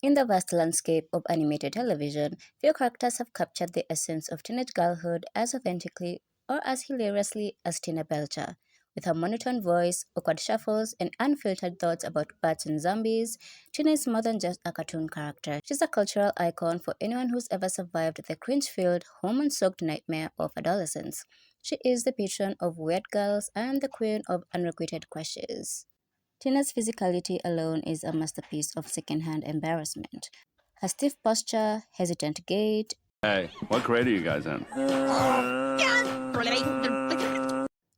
In the vast landscape of animated television, few characters have captured the essence of teenage girlhood as authentically or as hilariously as Tina Belcher. With her monotone voice, awkward shuffles, and unfiltered thoughts about bats and zombies, Tina is more than just a cartoon character. She's a cultural icon for anyone who's ever survived the cringe-filled, hormone-soaked nightmare of adolescence. She is the patron of weird girls and the queen of unrequited crushes. Tina's physicality alone is a masterpiece of secondhand embarrassment. Her stiff posture, hesitant gait, Hey, what grade are you guys in?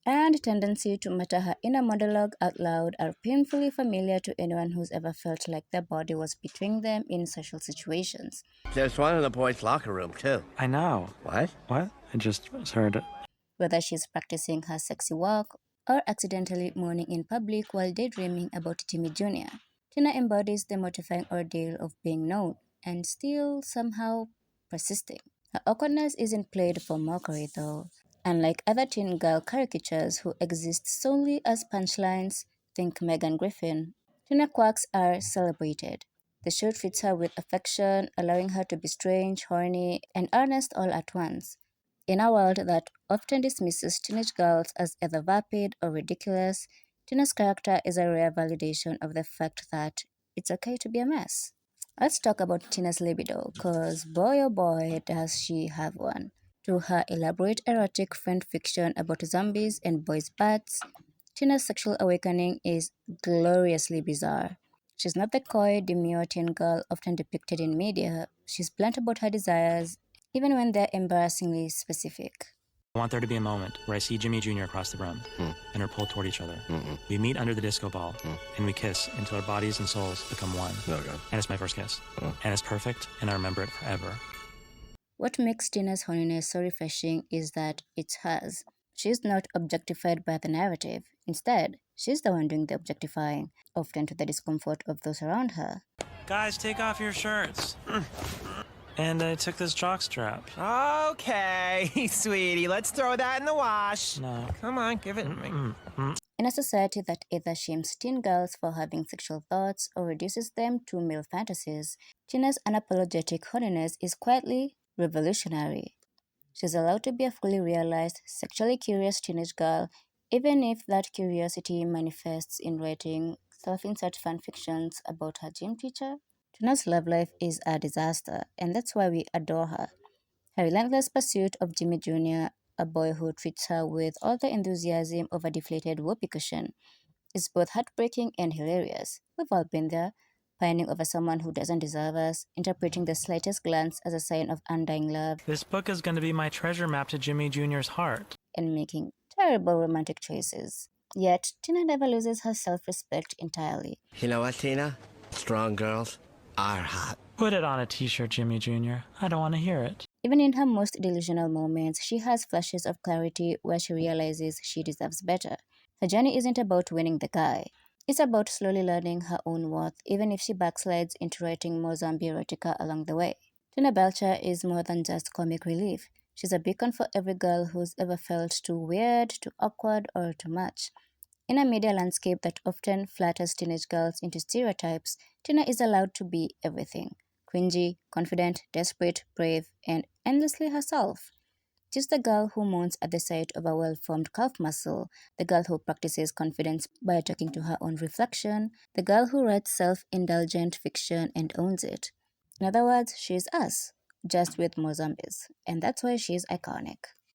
and tendency to mutter her inner monologue out loud are painfully familiar to anyone who's ever felt like their body was betraying them in social situations. There's one in the boys' locker room, too. I know. What? What? I just heard it. Whether she's practicing her sexy walk or accidentally moaning in public while daydreaming about Jimmy Jr., Tina embodies the mortifying ordeal of being known and still somehow persisting. Her awkwardness isn't played for mockery, though. Unlike other teen girl caricatures who exist solely as punchlines, think Megan Griffin, Tina quirks are celebrated. The show treats her with affection, allowing her to be strange, horny, and earnest all at once. In a world that often dismisses teenage girls as either vapid or ridiculous, Tina's character is a rare validation of the fact that it's okay to be a mess. Let's talk about Tina's libido, cause boy oh boy does she have one. Through her elaborate erotic fan fiction about zombies and boys' butts, Tina's sexual awakening is gloriously bizarre. She's not the coy, demure teen girl often depicted in media. She's blunt about her desires, even when they're embarrassingly specific. I want there to be a moment where I see Jimmy Jr. across the room and we're pulled toward each other. We meet under the disco ball and we kiss until our bodies and souls become one. Okay. And it's my first kiss. And it's perfect and I remember it forever. What makes Tina's horniness so refreshing is that it's hers. She's not objectified by the narrative. Instead, she's the one doing the objectifying, often to the discomfort of those around her. Guys, take off your shirts. And I took this jock strap. Okay, sweetie, let's throw that in the wash. No. Come on, give it to me. In a society that either shames teen girls for having sexual thoughts or reduces them to male fantasies, Tina's unapologetic horniness is quietly revolutionary. She's allowed to be a fully realized, sexually curious teenage girl, even if that curiosity manifests in writing self-insert fanfictions about her gym teacher. Tina's love life is a disaster, and that's why we adore her. Her relentless pursuit of Jimmy Jr., a boy who treats her with all the enthusiasm of a deflated whoopee cushion, is both heartbreaking and hilarious. We've all been there, pining over someone who doesn't deserve us, interpreting the slightest glance as a sign of undying love, This book is going to be my treasure map to Jimmy Jr.'s heart. and making terrible romantic choices. Yet, Tina never loses her self-respect entirely. You know what, Tina? Strong girls are hot. Put it on a t-shirt, Jimmy Jr. I don't want to hear it. Even in her most delusional moments, she has flashes of clarity where she realizes she deserves better. Her journey isn't about winning the guy. It's about slowly learning her own worth, even if she backslides into writing more zombie erotica along the way. Tina Belcher is more than just comic relief. She's a beacon for every girl who's ever felt too weird, too awkward, or too much. In a media landscape that often flatters teenage girls into stereotypes, Tina is allowed to be everything: cringy, confident, desperate, brave, and endlessly herself. She's the girl who moans at the sight of a well-formed calf muscle, the girl who practices confidence by talking to her own reflection, the girl who writes self-indulgent fiction and owns it. In other words, she's us, just with more zombies, and that's why she's iconic.